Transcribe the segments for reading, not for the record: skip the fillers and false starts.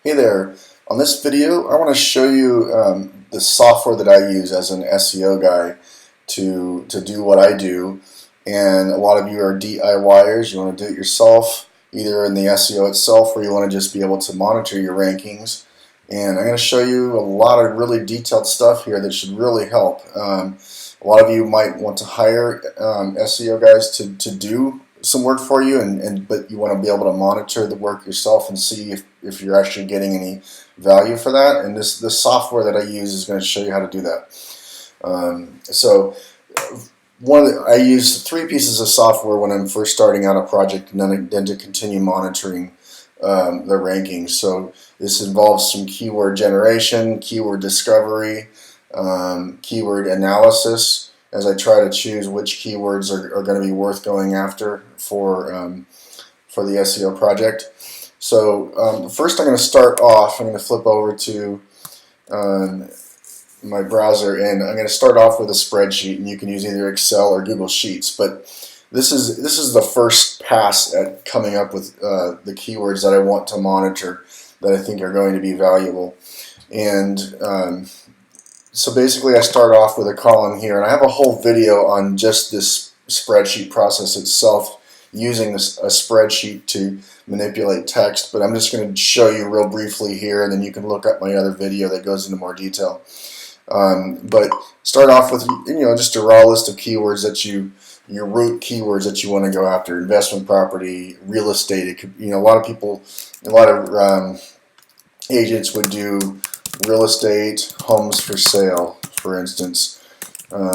Hey there, on this video I want to show you the software that I use as an SEO guy to do what I do. And a lot of you are DIYers, you want to do it yourself, either in the SEO itself or you want to just be able to monitor your rankings. And I'm going to show you a lot of really detailed stuff here that should really help. A lot of you might want to hire SEO guys to do some work for you, but you want to be able to monitor the work yourself and see if you're actually getting any value for that. And this software that I use is going to show you how to do that. I use 3 pieces of software when I'm first starting out a project, and then to continue monitoring the rankings. So this involves some keyword generation, keyword discovery, keyword analysis, as I try to choose which keywords are going to be worth going after for the SEO project. So first I'm going to start off, I'm going to flip over to my browser, and I'm going to start off with a spreadsheet, and you can use either Excel or Google Sheets, but this is the first pass at coming up with the keywords that I want to monitor that I think are going to be valuable. And so basically I start off with a column here, and I have a whole video on just this spreadsheet process itself, using a spreadsheet to manipulate text, but I'm just going to show you real briefly here, and then you can look up my other video that goes into more detail. But start off with just a raw list of keywords that your root keywords that you want to go after: investment property, real estate. It could, a lot of agents would do real estate, homes for sale, for instance,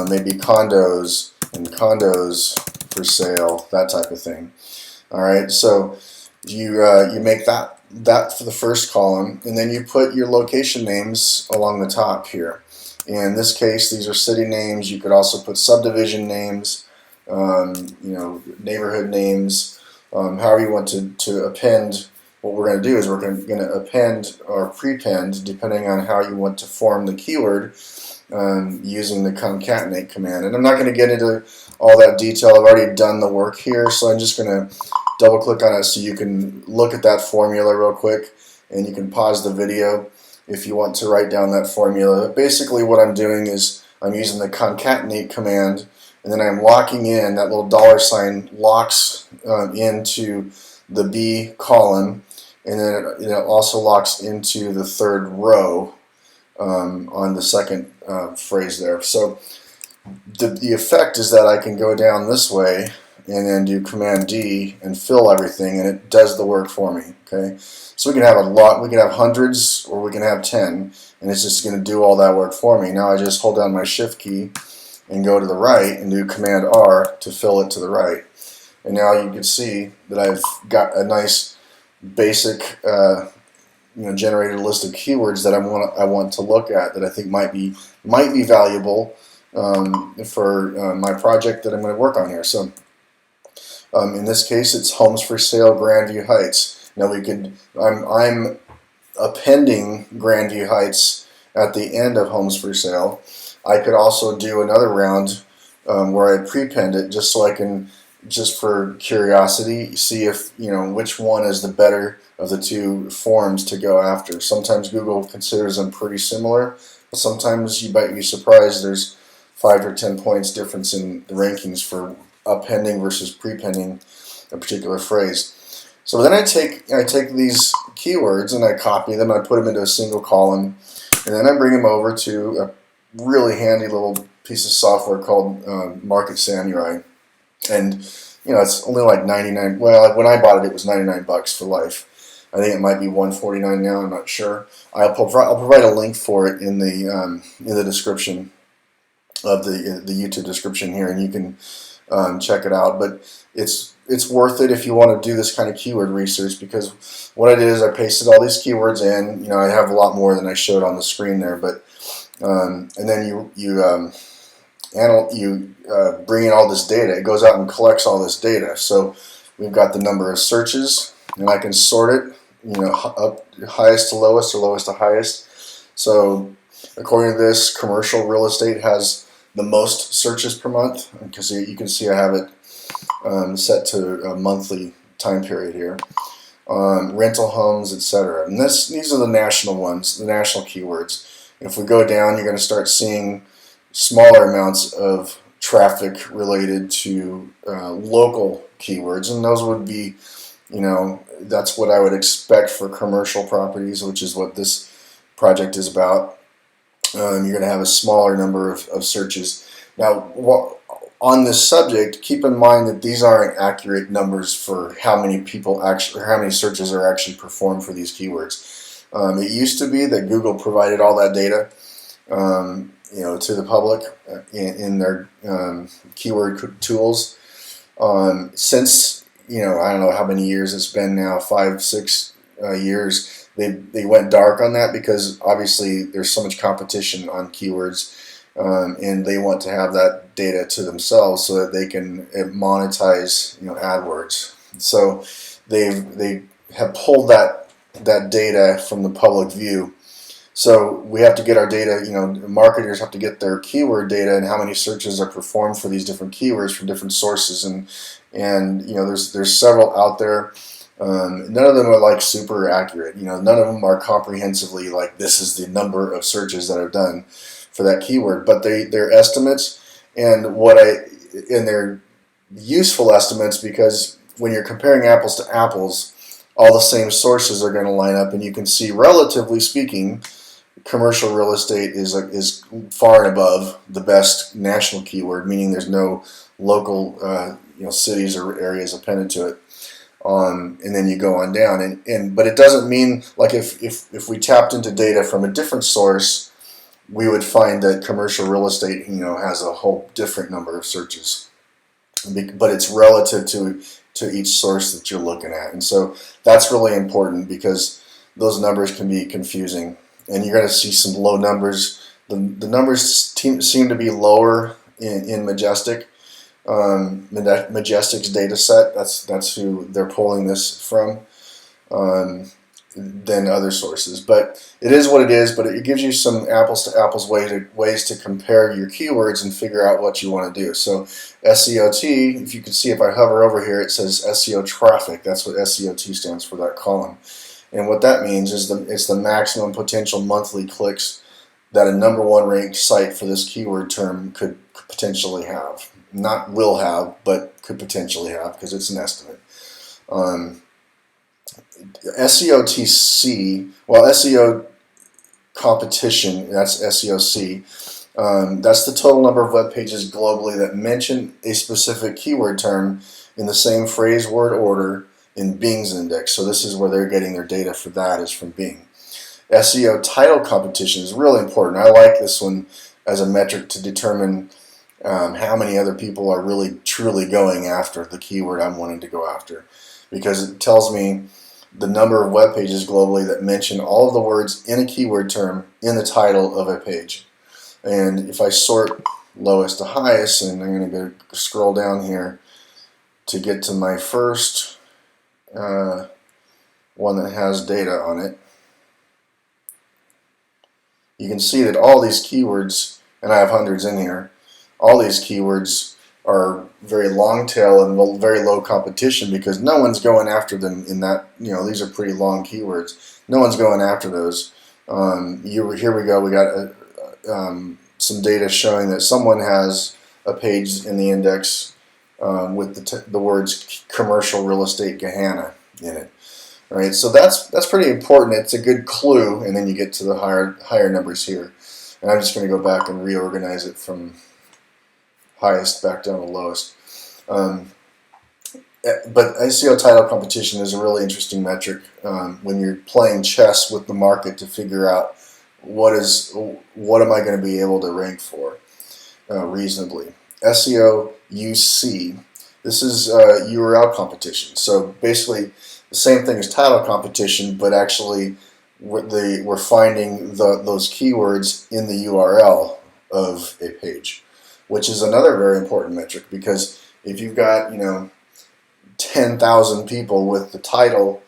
maybe condos and condos for sale, that type of thing. All right, so you make that for the first column, and then you put your location names along the top here. In this case, these are city names. You could also put subdivision names, neighborhood names, however you want to append. What we're going to do is we're going to append or prepend, depending on how you want to form the keyword, using the concatenate command. And I'm not going to get into all that detail. I've already done the work here, so I'm just going to double click on it so you can look at that formula real quick, and you can pause the video if you want to write down that formula. But basically what I'm doing is I'm using the concatenate command, and then I'm locking in, that little $ locks into the B column, and then it also locks into the third row on the second phrase there. So the effect is that I can go down this way and then do Command D and fill everything, and it does the work for me. Okay, so we can have a lot. We can have hundreds, or we can have 10, and it's just going to do all that work for me. Now I just hold down my Shift key and go to the right and do Command R to fill it to the right. And now you can see that I've got a nice basic generated list of keywords that I want to look at, that I think might be valuable for my project that I'm going to work on here. So in this case, it's homes for sale, Grandview Heights. Now I'm appending Grandview Heights at the end of homes for sale. I could also do another round where I prepend it, just so I can, just for curiosity, see if which one is the better of the two forms to go after. Sometimes Google considers them pretty similar, but sometimes you might be surprised there's 5 or 10 points difference in the rankings for appending versus prepending a particular phrase. So then I take these keywords and I copy them, and I put them into a single column, and then I bring them over to a really handy little piece of software called Market Samurai. And it's only like 99. Well, when I bought it, it was $99 for life. I think it might be $149 now. I'm not sure. I'll provide a link for it in the description of the YouTube description here, and you can check it out. But it's worth it if you want to do this kind of keyword research, because what I did is I pasted all these keywords in. I have a lot more than I showed on the screen there, but and then you bring in all this data. It goes out and collects all this data. So we've got the number of searches, and I can sort it, up highest to lowest or lowest to highest. So according to this, commercial real estate has the most searches per month, because you can see I have it set to a monthly time period here. rental homes, etc. And these are the national ones, the national keywords. If we go down, you're going to start seeing smaller amounts of traffic related to local keywords, and those would be, that's what I would expect for commercial properties, which is what this project is about. You're going to have a smaller number of searches. Now, on this subject, keep in mind that these aren't accurate numbers for how many people actually, or how many searches are actually performed for these keywords. It used to be that Google provided all that data, to the public in their keyword tools. Since, I don't know how many years it's been now, 5-6 years, they went dark on that because obviously there's so much competition on keywords, and they want to have that data to themselves so that they can monetize AdWords. So they have pulled that data from the public view. So we have to get our data, marketers have to get their keyword data and how many searches are performed for these different keywords from different sources, and there's several out there. None of them are like super accurate. None of them are comprehensively like this is the number of searches that are done for that keyword. But they're estimates, and they're useful estimates because when you're comparing apples to apples, all the same sources are going to line up, and you can see, relatively speaking, commercial real estate is far and above the best national keyword, meaning there's no local cities or areas appended to it. And then you go on down, but it doesn't mean, like, if we tapped into data from a different source, we would find that commercial real estate has a whole different number of searches, but it's relative to each source that you're looking at. And so that's really important because those numbers can be confusing, and you're going to see some low numbers. The numbers seem to be lower in Majestic. Majestic's data set, that's who they're pulling this from, than other sources. But it is what it is, but it gives you some apples to apples ways to compare your keywords and figure out what you want to do. So SEOT, if you can see, if I hover over here, it says Seo Traffic. That's what SEOT stands for, that column. And what that means is it's the maximum potential monthly clicks that a #1 ranked site for this keyword term could potentially have. Not will have, but could potentially have, because it's an estimate. SEOTC, well, SEO competition, that's SEOC. That's the total number of web pages globally that mention a specific keyword term in the same phrase word order in Bing's index. So this is where they're getting their data for that, is from Bing. SEO title competition is really important. I like this one as a metric to determine how many other people are really truly going after the keyword I'm wanting to go after, because it tells me the number of web pages globally that mention all of the words in a keyword term in the title of a page. And if I sort lowest to highest, and I'm going to go scroll down here to get to my first one that has data on it, you can see that all these keywords, and I have hundreds in here, all these keywords are very long tail and very low competition because no one's going after them in that, these are pretty long keywords. No one's going after those. Here we go. We got some data showing that someone has a page in the index with the words commercial real estate Gahanna in it. All right, so that's pretty important. It's a good clue, and then you get to the higher numbers here. And I'm just going to go back and reorganize it from highest back down to lowest. But SEO title competition is a really interesting metric when you're playing chess with the market to figure out what am I going to be able to rank for reasonably. SEO UC, this is URL competition. So basically the same thing as title competition, but actually we're finding those keywords in the URL of a page, which is another very important metric, because if you've got 10,000 people with the title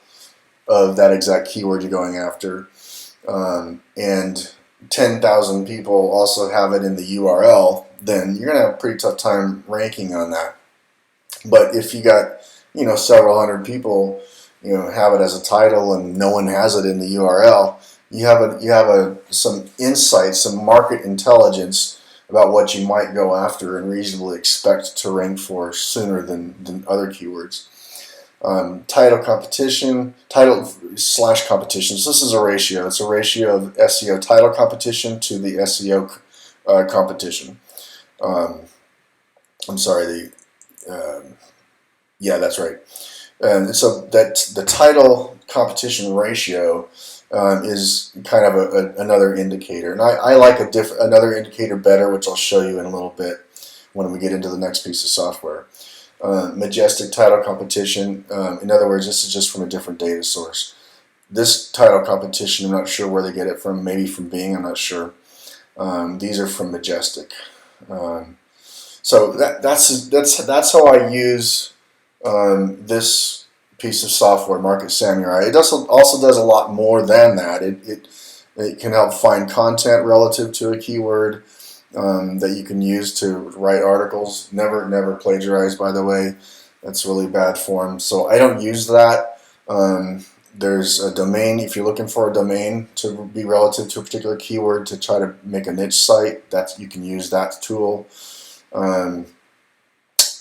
of that exact keyword you're going after, and 10,000 people also have it in the URL, then you're going to have a pretty tough time ranking on that. But if you got several hundred people have it as a title and no one has it in the URL. You have some insight, some market intelligence about what you might go after and reasonably expect to rank for sooner than other keywords. Title/competition. So this is a ratio. It's a ratio of SEO title competition to the SEO competition. I'm sorry. Yeah, that's right. And so that the title competition ratio is kind of another indicator, and I like another indicator better, which I'll show you in a little bit when we get into the next piece of software. Majestic title competition. In other words, this is just from a different data source. This title competition, I'm not sure where they get it from. Maybe from Bing, I'm not sure. These are from Majestic. So that's how I use this piece of software, Market Samurai. It also does a lot more than that. It can help find content relative to a keyword that you can use to write articles. Never plagiarize, by the way. That's really bad form. So I don't use that. There's a domain. If you're looking for a domain to be relative to a particular keyword to try to make a niche site, you can use that tool.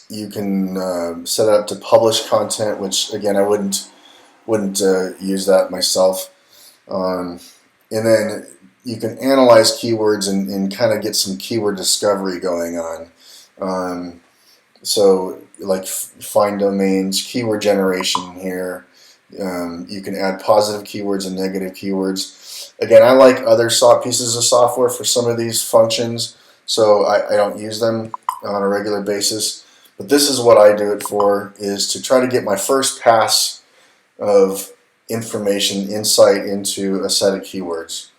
You can set it up to publish content, which again I wouldn't use that myself. And then you can analyze keywords and kind of get some keyword discovery going on. So like find domains, keyword generation here. You can add positive keywords and negative keywords. Again, I like other pieces of software for some of these functions, so I don't use them on a regular basis. But this is what I do it for, is to try to get my first pass of information, insight into a set of keywords.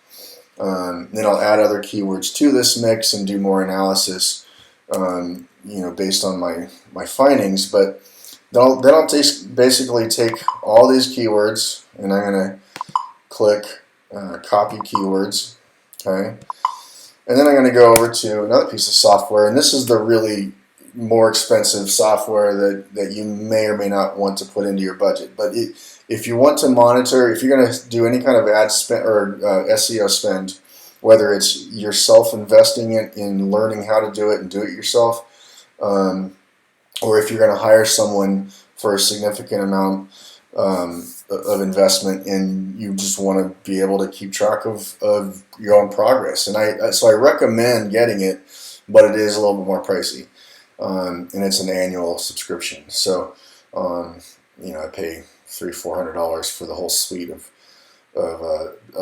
Then I'll add other keywords to this mix and do more analysis, based on my findings. But then I'll basically take all these keywords, and I'm going to click copy keywords, okay? And then I'm going to go over to another piece of software, and this is the really more expensive software that you may or may not want to put into your budget. But if you want to monitor, if you're going to do any kind of ad spend or SEO spend, whether it's yourself investing in learning how to do it and do it yourself, or if you're going to hire someone for a significant amount of investment and you just want to be able to keep track of your own progress. And so I recommend getting it, but it is a little bit more pricey. And it's an annual subscription. So, I pay $300-400 for the whole suite of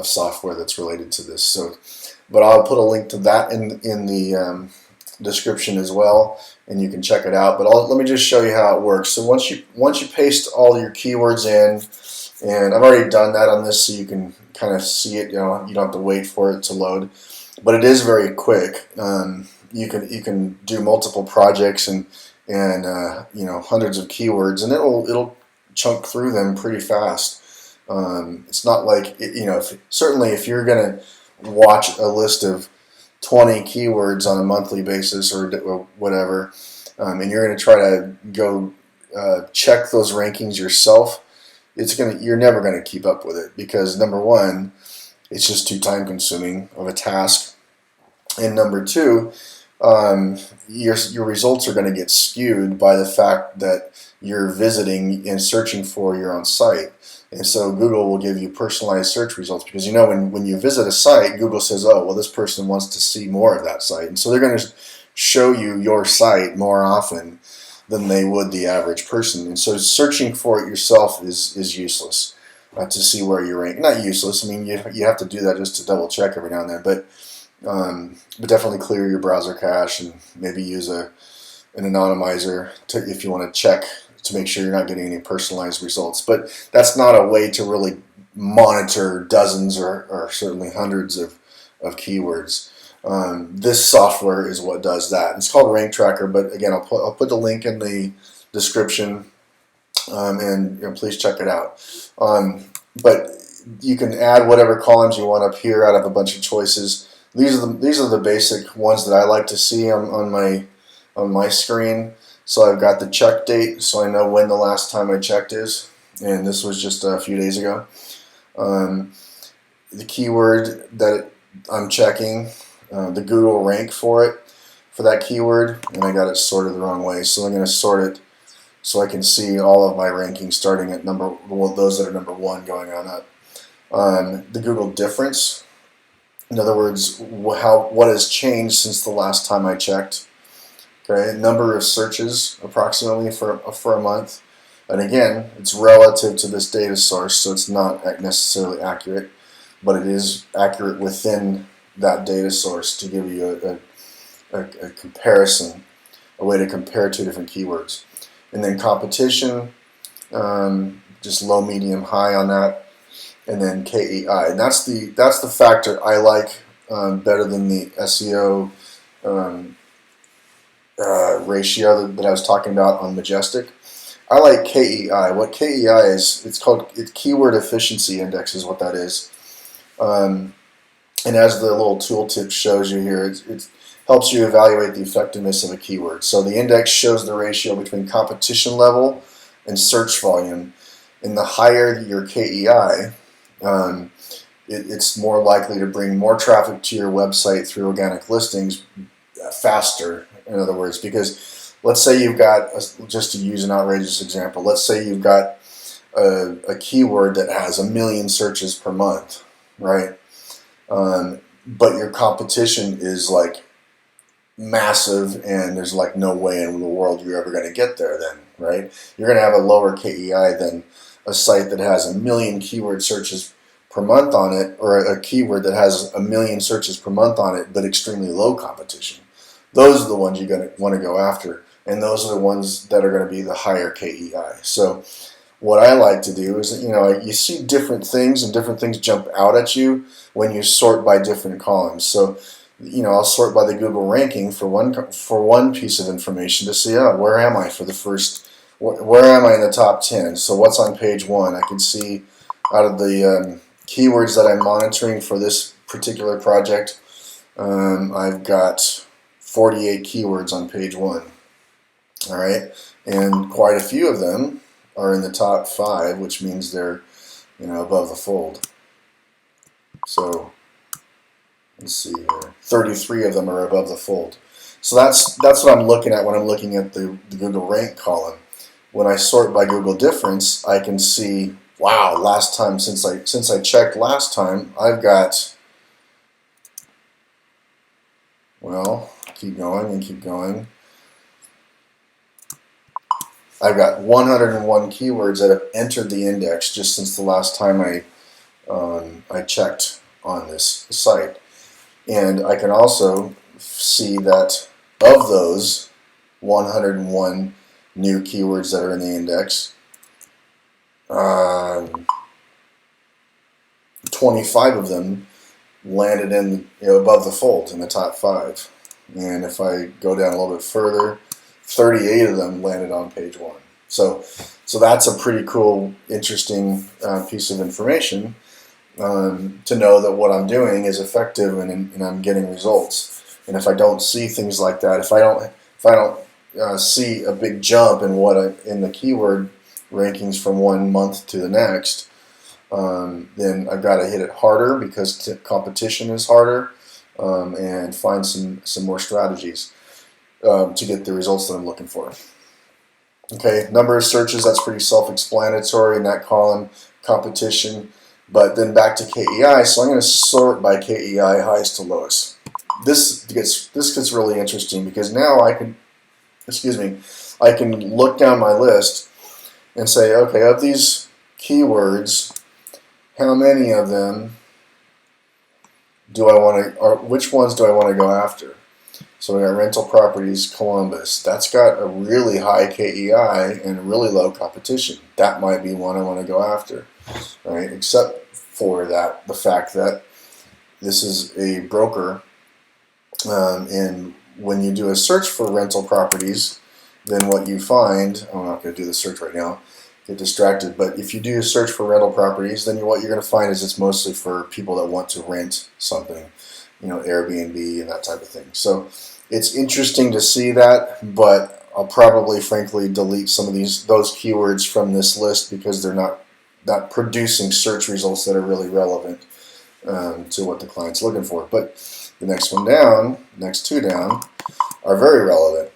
software that's related to this. So, but I'll put a link to that in the description as well, and you can check it out. But let me just show you how it works. So once you paste all your keywords in, and I've already done that on this, so you can kind of see it. You don't have to wait for it to load, but it is very quick. You can do multiple projects and hundreds of keywords, and it'll chunk through them pretty fast. It's not like certainly if you're gonna watch a list of 20 keywords on a monthly basis or whatever, and you're gonna try to go check those rankings yourself, you're never gonna keep up with it, because number one, it's just too time consuming of a task, and number two, your results are going to get skewed by the fact that you're visiting and searching for your own site. And so Google will give you personalized search results, because when you visit a site, Google says, oh, well, this person wants to see more of that site. And so they're going to show you your site more often than they would the average person. And so searching for it yourself is useless to see where you rank. Not useless. I mean, you have to do that just to double check every now and then. But definitely clear your browser cache and maybe use an anonymizer if you want to check to make sure you're not getting any personalized results. But that's not a way to really monitor dozens or certainly hundreds of keywords. This software is what does that. It's called Rank Tracker, but again, I'll put the link in the description, and please check it out. But you can add whatever columns you want up here out of a bunch of choices. These are the basic ones that I like to see on my screen. So I've got the check date, so I know when the last time I checked is. and this was just a few days ago. The keyword that I'm checking, the Google rank for that keyword, and I got it sorted the wrong way. So I'm going to sort it so I can see all of my rankings starting at those that are number 1 going on up. The Google difference, in other words, what has changed since the last time I checked. Okay, number of searches approximately for a month, and again, it's relative to this data source, so it's not necessarily accurate, but it is accurate within that data source to give you a comparison, a way to compare 2 different keywords. And then competition, just low, medium, high on that, and then KEI. And that's the factor I like better than the SEO ratio that I was talking about on Majestic. I like KEI. What KEI is, it's keyword efficiency index is what that is. And as the little tooltip shows you here, it helps you evaluate the effectiveness of a keyword. So the index shows the ratio between competition level and search volume. And the higher your KEI, it's more likely to bring more traffic to your website through organic listings faster, in other words, because let's say you've got, just to use an outrageous example, let's say you've got a keyword that has 1 million searches per month, right? But your competition is like massive, and there's like no way in the world you're ever going to get there then, right? You're going to have a lower KEI than a site that has 1 million keyword searches per month on it, or a keyword that has 1 million searches per month on it, but extremely low competition. Those are the ones you're going to want to go after, and those are the ones that are going to be the higher KEI. So what I like to do is, you see different things, and different things jump out at you when you sort by different columns. So, I'll sort by the Google ranking for one piece of information to see, where am I for the first, where am I in the top 10? So what's on page 1? I can see out of the keywords that I'm monitoring for this particular project, I've got 48 keywords on page 1. All right, and quite a few of them are in the top 5, which means they're above the fold. So let's see here, 33 of them are above the fold. So that's what I'm looking at when I'm looking at the Google rank column. When I sort by Google difference, I can see, wow, last time, since I checked last time, I've got, well, keep going and keep going. I've got 101 keywords that have entered the index just since the last time I checked on this site. And I can also see that of those 101 new keywords that are in the index, 25 of them landed in above the fold in the top 5. And if I go down a little bit further, 38 of them landed on page 1. So that's a pretty cool, interesting piece of information to know that what I'm doing is effective and I'm getting results. And if I don't see things like that, if I don't see a big jump in in the keyword rankings from one month to the next, then I've got to hit it harder because competition is harder, and find some more strategies to get the results that I'm looking for. Okay, number of searches, that's pretty self-explanatory in that column, competition. But then back to KEI, so I'm going to sort by KEI highest to lowest. This gets really interesting because now I can look down my list and say, okay, of these keywords, how many of them do I want to, or which ones do I want to go after? So we got rental properties, Columbus. That's got a really high KEI and really low competition. That might be one I want to go after, right? Except for the fact that this is a broker, and when you do a search for rental properties, then what you find, I'm not going to do the search right now, get distracted, but if you do a search for rental properties, then what you're going to find is it's mostly for people that want to rent something, Airbnb and that type of thing. So it's interesting to see that, but I'll probably, frankly, delete some of those keywords from this list because they're not producing search results that are really relevant to what the client's looking for. But the next one down, next two down, are very relevant.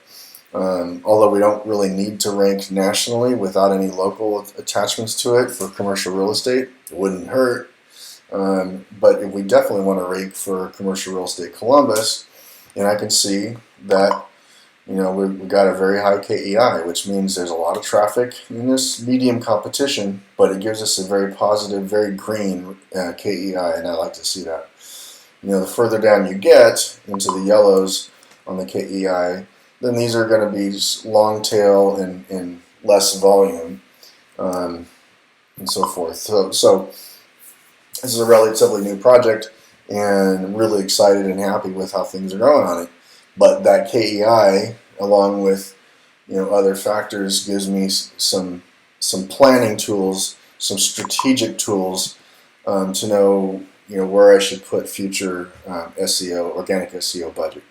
Although we don't really need to rank nationally without any local attachments to it for commercial real estate, it wouldn't hurt. But we definitely want to rank for commercial real estate Columbus, and I can see that we've got a very high KEI, which means there's a lot of traffic in this medium competition, but it gives us a very positive, very green KEI, and I like to see that. The further down you get into the yellows on the KEI, then these are going to be long tail and less volume, and so forth. So this is a relatively new project, and I'm really excited and happy with how things are going on it. But that KEI, along with other factors, gives me some planning tools, some strategic tools to know where I should put future SEO, organic SEO budget.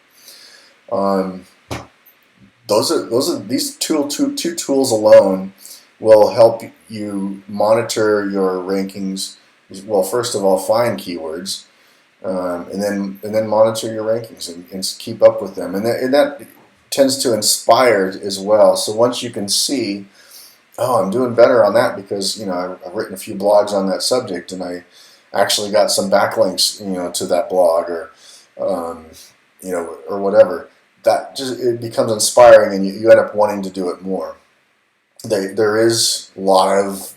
These two tools alone will help you monitor your rankings. Well, first of all, find keywords, and then monitor your rankings and keep up with them, and that tends to inspire as well. So once you can see, oh, I'm doing better on that because I've written a few blogs on that subject, and I actually got some backlinks to that blog or or whatever. That it becomes inspiring, and you end up wanting to do it more. There is a lot of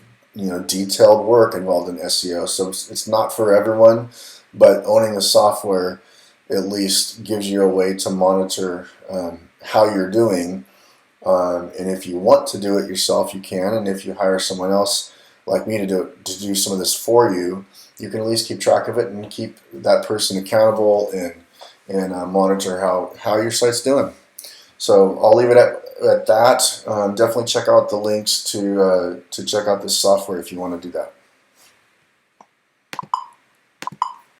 detailed work involved in SEO, so it's not for everyone. But owning the software at least gives you a way to monitor how you're doing, and if you want to do it yourself, you can. And if you hire someone else like me to do some of this for you, you can at least keep track of it and keep that person accountable and monitor how your site's doing. So I'll leave it at that. Definitely check out the links to check out this software if you want to do that.